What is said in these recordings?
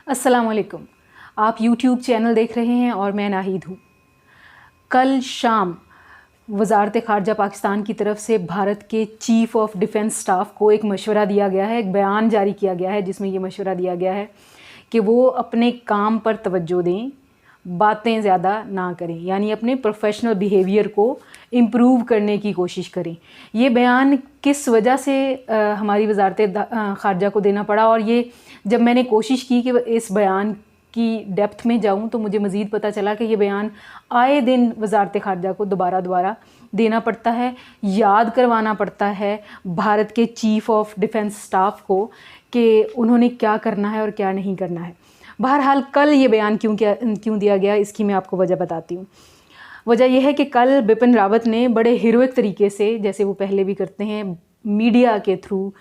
अस्सलाम वालेकुम। आप यूट्यूब चैनल देख रहे हैं और मैं नाहिद हूँ। कल शाम वज़ारत ख़ारजा पाकिस्तान की तरफ से भारत के चीफ़ ऑफ डिफेंस स्टाफ को एक मशवरा दिया गया है, एक बयान जारी किया गया है जिसमें ये मशवरा दिया गया है कि वो अपने काम पर तवज्जो दें, बातें ज़्यादा ना करें, यानी अपने प्रोफेशनल बिहेवियर को इम्प्रूव करने की कोशिश करें। ये बयान किस वजह से हमारी वज़ारत ख़ारजा को देना पड़ा, और ये जब मैंने कोशिश की कि इस बयान की डेप्थ में जाऊं तो मुझे मज़ीद पता चला कि ये बयान आए दिन वज़ारत ख़ारजा को दोबारा देना पड़ता है, याद करवाना पड़ता है भारत के चीफ़ ऑफ डिफेंस स्टाफ को कि उन्होंने क्या करना है और क्या नहीं करना है। बहरहाल कल ये बयान क्यों दिया गया, इसकी मैं आपको वजह बताती हूँ। वजह यह है कि कल बिपिन रावत ने बड़े हीरोइक तरीके से, जैसे वो पहले भी करते हैं, मीडिया के थ्रू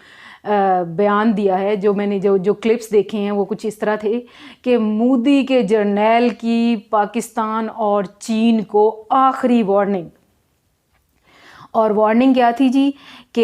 बयान दिया है। जो मैंने जो क्लिप्स देखे हैं वो कुछ इस तरह थे कि मोदी के जर्नैल की पाकिस्तान और चीन को आखिरी वार्निंग। और वार्निंग क्या थी जी कि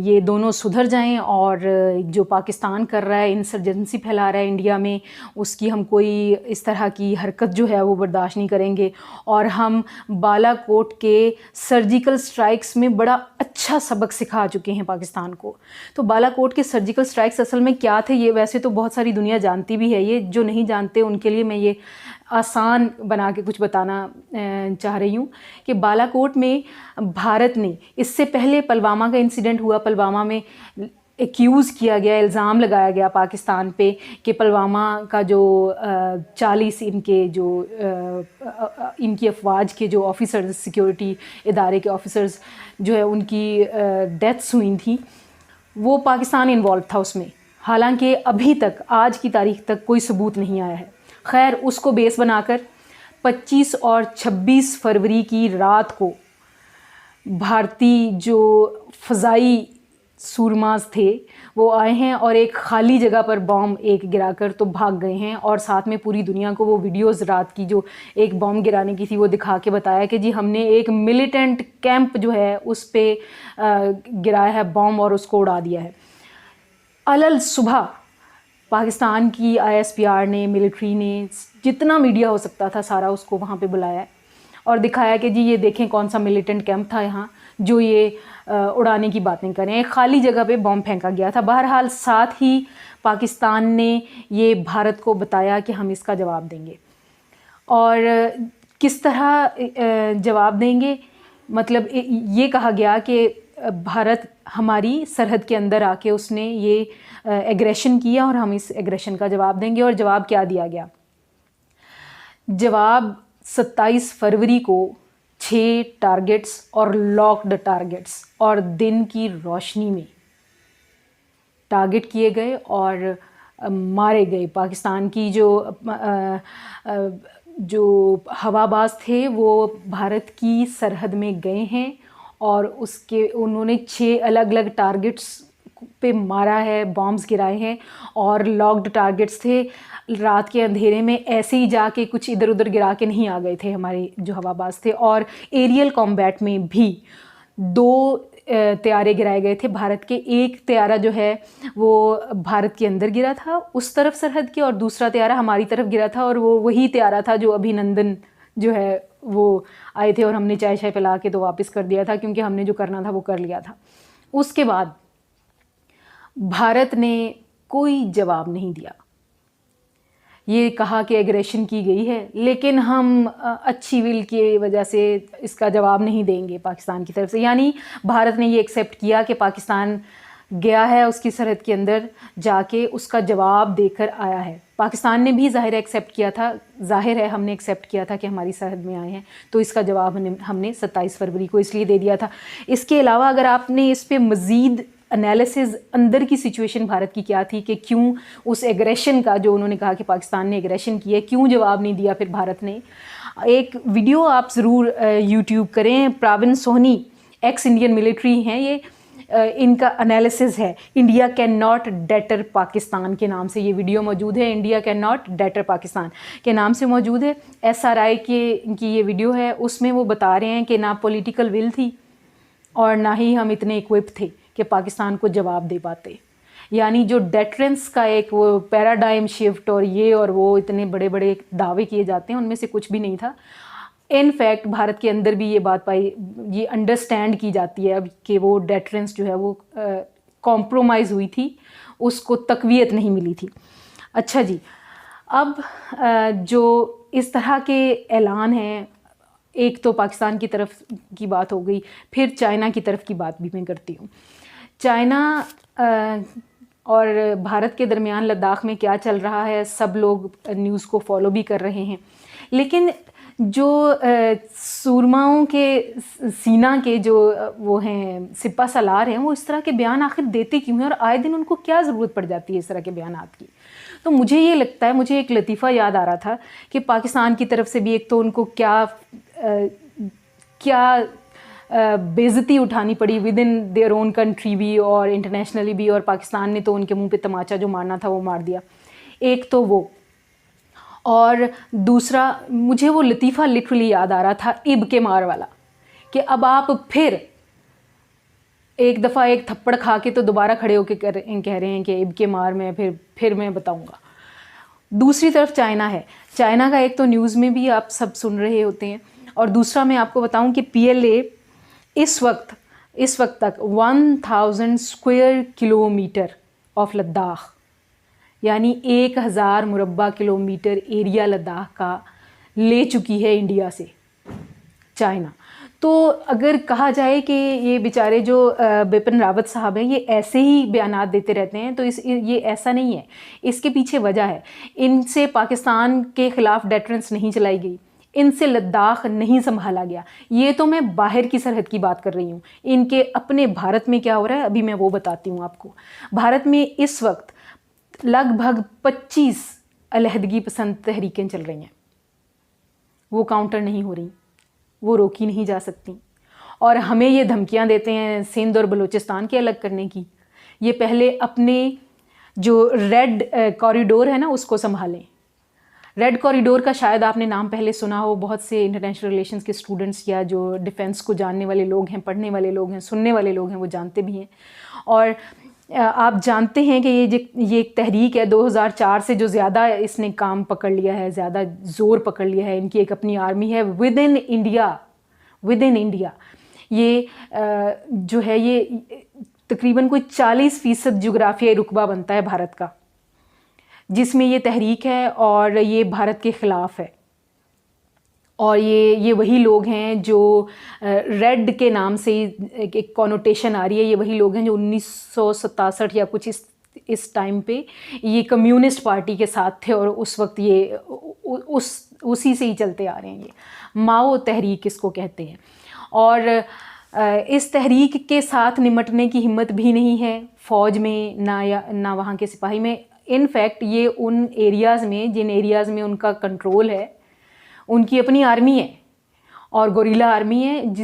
ये दोनों सुधर जाएं और जो पाकिस्तान कर रहा है, इंसर्जेंसी फैला रहा है इंडिया में, उसकी हम कोई इस तरह की हरकत जो है वो बर्दाश्त नहीं करेंगे। और हम बालाकोट के सर्जिकल स्ट्राइक्स में बड़ा अच्छा सबक सिखा चुके हैं पाकिस्तान को। तो बालाकोट के सर्जिकल स्ट्राइक्स असल में क्या थे, ये वैसे तो बहुत सारी दुनिया जानती भी है, ये जो नहीं जानते उनके लिए मैं ये आसान बना के कुछ बताना चाह रही हूँ कि बालाकोट में भारत ने, इससे पहले पुलवामा का इंसिडेंट हुआ, पुलवामा में एक्यूज़ किया गया, इल्ज़ाम लगाया गया पाकिस्तान पे कि पुलवामा का जो 40 इनकी अफवाज के जो ऑफिसर्स, सिक्योरिटी इदारे के ऑफिसर्स जो है उनकी डेथ्स हुई थी, वो पाकिस्तान इन्वॉल्व था उसमें। हालांकि अभी तक, आज की तारीख तक कोई सबूत नहीं आया है। खैर, उसको बेस बनाकर 25 और 26 फरवरी की रात को भारतीय जो फ़ज़ाई सूरमाज थे वो आए हैं और एक ख़ाली जगह पर बॉम्ब एक गिराकर तो भाग गए हैं। और साथ में पूरी दुनिया को वो वीडियोज़ रात की जो एक बॉम्ब गिराने की थी वो दिखा के बताया कि जी हमने एक मिलिटेंट कैंप जो है उस पे गिराया है बॉम्ब और उसको उड़ा दिया है। अलल सुबह पाकिस्तान की ISPR ने, मिलिट्री ने, जितना मीडिया हो सकता था सारा उसको वहाँ पे बुलाया और दिखाया कि जी ये देखें कौन सा मिलिटेंट कैंप था यहाँ जो ये उड़ाने की बातें करें। एक खाली जगह पे बॉम्ब फेंका गया था। बहरहाल साथ ही पाकिस्तान ने ये भारत को बताया कि हम इसका जवाब देंगे। और किस तरह जवाब देंगे, मतलब ये कहा गया कि भारत हमारी सरहद के अंदर आके उसने ये एग्रेशन किया और हम इस एग्रेशन का जवाब देंगे। और जवाब क्या दिया गया? जवाब 27 फरवरी को 6 टारगेट्स और लॉक्ड टारगेट्स और दिन की रोशनी में टारगेट किए गए और मारे गए। पाकिस्तान की जो हवाबाज थे वो भारत की सरहद में गए हैं और उन्होंने 6 अलग अलग टारगेट्स पे मारा है, बॉम्ब्स गिराए हैं। और लॉक्ड टारगेट्स थे, रात के अंधेरे में ऐसे ही जाके कुछ इधर उधर गिरा के नहीं आ गए थे हमारे जो हवाबाज थे। और एरियल कॉम्बैट में भी 2 तैयारे गिराए गए थे भारत के। एक तैयारा जो है वो भारत के अंदर गिरा था उस तरफ सरहद के, और दूसरा तैयारा हमारी तरफ गिरा था। और वो वही तैयारा था जो अभिनंदन जो है वो आए थे और हमने चाय शाय पिला के तो वापस कर दिया था, क्योंकि हमने जो करना था वो कर लिया था। उसके बाद भारत ने कोई जवाब नहीं दिया। ये कहा कि एग्रेशन की गई है, लेकिन हम अच्छी विल की वजह से इसका जवाब नहीं देंगे पाकिस्तान की तरफ से। यानी भारत ने ये एक्सेप्ट किया कि पाकिस्तान गया है, उसकी सरहद के अंदर जाके उसका जवाब देकर आया है। पाकिस्तान ने भी ज़ाहिर है एक्सेप्ट किया था, ज़ाहिर है हमने एक्सेप्ट किया था कि हमारी सरहद में आए हैं, तो इसका जवाब हमने 27 फरवरी को इसलिए दे दिया था। इसके अलावा अगर आपने इस पर मज़ीद एनालिसिस, अंदर की सिचुएशन भारत की क्या थी कि क्यों उस एग्रेशन का, जो उन्होंने कहा कि पाकिस्तान ने एग्रेशन किया है, क्यों जवाब नहीं दिया फिर भारत ने। एक वीडियो आप ज़रूर यूट्यूब करें, प्राविन सोहनी एक्स इंडियन मिलिट्री हैं ये, इनका एनालिसिस है India can not debtor Pakistan के नाम से। ये वीडियो मौजूद है, India can not debtor Pakistan के नाम से मौजूद है। SRI की ये वीडियो है, उसमें वो बता रहे हैं कि ना पॉलिटिकल विल थी और ना ही हम इतने इक्विप थे कि पाकिस्तान को जवाब दे पाते। यानी जो डेटरेंस का एक वो पैराडाइम शिफ्ट और ये और वो इतने बड़े बड़े दावे किए जाते हैं, उनमें से कुछ भी नहीं था। इनफैक्ट भारत के अंदर भी ये बात ये अंडरस्टैंड की जाती है अब कि वो डेटरेंस जो है वो कॉम्प्रोमाइज़ हुई थी, उसको तक़वियत नहीं मिली थी। अच्छा जी, अब जो इस तरह के ऐलान हैं, एक तो पाकिस्तान की तरफ की बात हो गई, फिर चाइना की तरफ की बात भी मैं करती हूँ। चाइना और भारत के दरमियान लद्दाख में क्या चल रहा है, सब लोग न्यूज़ को फॉलो भी कर रहे हैं, लेकिन जो सूरमाओं के सीना के जो वो हैं सिपा सलार हैं, वो इस तरह के बयान आखिर देते क्यों हैं और आए दिन उनको क्या ज़रूरत पड़ जाती है इस तरह के बयानात की। तो मुझे ये लगता है, मुझे एक लतीफ़ा याद आ रहा था कि पाकिस्तान की तरफ से भी एक तो उनको क्या बेइज्जती उठानी पड़ी with in their own country भी और इंटरनेशनली भी, और पाकिस्तान ने तो उनके मुंह पे तमाचा जो मारना था वो मार दिया। एक तो वो, और दूसरा मुझे वो लतीफ़ा लिटरली याद आ रहा था इब के मार वाला, कि अब आप फिर एक दफ़ा एक थप्पड़ खा के तो दोबारा खड़े होकर कह रहे हैं कि इब के मार में फिर मैं बताऊंगा। दूसरी तरफ चाइना है, चाइना का एक तो न्यूज़ में भी आप सब सुन रहे होते हैं, और दूसरा मैं आपको बताऊं कि PLA इस वक्त तक 1000 स्क्वायर किलोमीटर ऑफ लद्दाख, यानी 1000 मुरब्बा किलोमीटर एरिया लद्दाख का ले चुकी है इंडिया से चाइना। तो अगर कहा जाए कि ये बेचारे जो बिपिन रावत साहब हैं, ये ऐसे ही बयानात देते रहते हैं, तो ये ऐसा नहीं है, इसके पीछे वजह है। इनसे पाकिस्तान के ख़िलाफ़ डेटरेंस नहीं चलाई गई, इनसे लद्दाख नहीं संभाला गया। ये तो मैं बाहर की सरहद की बात कर रही हूँ, इनके अपने भारत में क्या हो रहा है अभी मैं वो बताती हूँ आपको। भारत में इस वक्त लगभग 25 अलहदगी पसंद तहरीकें चल रही हैं, वो काउंटर नहीं हो रही, वो रोकी नहीं जा सकती, और हमें ये धमकियां देते हैं सिंध और बलूचिस्तान के अलग करने की। ये पहले अपने जो रेड कॉरिडोर है ना उसको संभालें। रेड कॉरिडोर का शायद आपने नाम पहले सुना हो, बहुत से इंटरनेशनल रिलेशंस के स्टूडेंट्स या जो डिफेंस को जानने वाले लोग हैं, पढ़ने वाले लोग हैं, सुनने वाले लोग हैं, वो जानते भी हैं। और आप जानते हैं कि ये एक तहरीक है, 2004 से जो ज़्यादा इसने काम पकड़ लिया है, ज़्यादा ज़ोर पकड़ लिया है, इनकी एक अपनी आर्मी है विद इन इंडिया। ये जो है ये तकरीबन कोई 40% जोग्राफियाई रुकबा बनता है भारत का, जिसमें ये तहरीक है और ये भारत के ख़िलाफ़ है। और ये वही लोग हैं जो रेड के नाम से एक कॉनोटेशन आ रही है, ये वही लोग हैं जो 1967 या कुछ इस टाइम पे ये कम्युनिस्ट पार्टी के साथ थे, और उस वक्त ये उसी से ही चलते आ रहे हैं। ये माओ तहरीक इसको कहते हैं, और इस तहरीक के साथ निमटने की हिम्मत भी नहीं है फ़ौज में ना वहाँ के सिपाही में। इनफैक्ट ये उन एरियाज़ में, जिन एरियाज़ में उनका कंट्रोल है, उनकी अपनी आर्मी है और गोरिल्ला आर्मी है।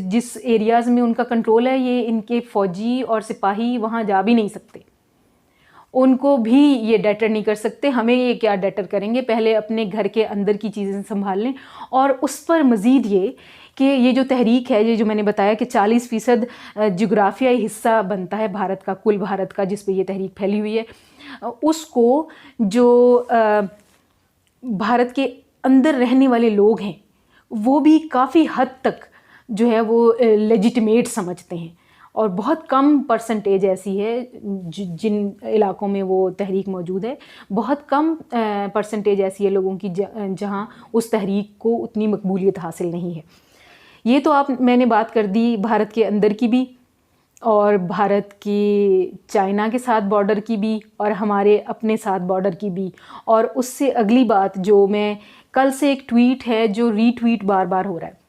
जिस एरियाज़ में उनका कंट्रोल है, ये इनके फ़ौजी और सिपाही वहाँ जा भी नहीं सकते, उनको भी ये डेटर नहीं कर सकते। हमें ये क्या डेटर करेंगे, पहले अपने घर के अंदर की चीज़ें संभाल लें। और उस पर मज़ीद ये कि ये जो तहरीक है, ये जो मैंने बताया कि 40% जोग्राफियाई हिस्सा बनता है भारत का, कुल भारत का, जिस पे ये तहरीक फैली हुई है, उसको जो भारत के अंदर रहने वाले लोग हैं वो भी काफ़ी हद तक जो है वो लेजिटिमेट समझते हैं, और बहुत कम परसेंटेज ऐसी है जिन इलाकों में वो तहरीक मौजूद है, बहुत कम परसेंटेज ऐसी है लोगों की जहां उस तहरीक को उतनी मकबूलियत हासिल नहीं है। ये तो मैंने बात कर दी भारत के अंदर की भी, और भारत की चाइना के साथ बॉर्डर की भी, और हमारे अपने साथ बॉर्डर की भी। और उससे अगली बात, जो मैं कल से एक ट्वीट है जो रीट्वीट बार बार हो रहा है,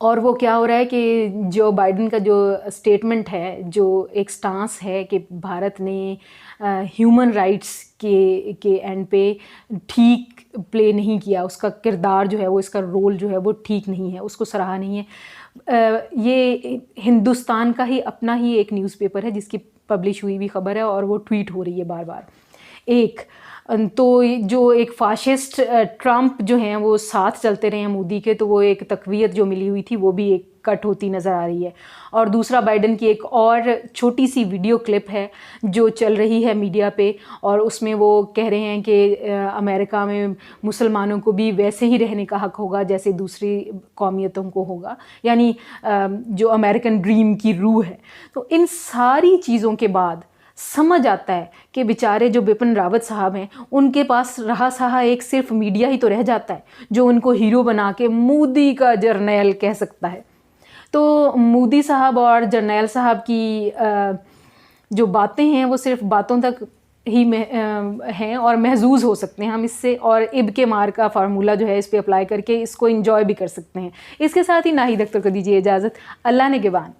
और वो क्या हो रहा है कि जो बाइडेन का जो स्टेटमेंट है, जो एक स्टांस है कि भारत ने ह्यूमन राइट्स के एंड पे ठीक प्ले नहीं किया, उसका किरदार जो है वो, इसका रोल जो है वो ठीक नहीं है, उसको सराहा नहीं है। ये हिंदुस्तान का ही अपना ही एक न्यूज़पेपर है जिसकी पब्लिश हुई भी खबर है, और वो ट्वीट हो रही है बार बार। तो जो एक फाशिस्ट ट्रंप जो हैं वो साथ चलते रहे हैं मोदी के, तो वो एक तक़वियत जो मिली हुई थी वो भी एक कट होती नज़र आ रही है। और दूसरा बाइडन की एक और छोटी सी वीडियो क्लिप है जो चल रही है मीडिया पे, और उसमें वो कह रहे हैं कि अमेरिका में मुसलमानों को भी वैसे ही रहने का हक़ होगा जैसे दूसरी कौमियतों को होगा, यानी जो अमेरिकन ड्रीम की रूह है। तो इन सारी चीज़ों के बाद समझ आता है कि बेचारे जो बिपिन रावत साहब हैं, उनके पास रहा सहा एक सिर्फ मीडिया ही तो रह जाता है जो उनको हीरो बना के मोदी का जर्नैल कह सकता है। तो मोदी साहब और जर्नैल साहब की जो बातें हैं वो सिर्फ बातों तक ही हैं और महजूज़ हो सकते हैं हम इससे, और इब के मार का फार्मूला जो है इस पे अप्लाई करके इसको एंजॉय भी कर सकते हैं। इसके साथ ही नाहिद अख्तर को दीजिए इजाज़त। अल्लाह ने के बाद।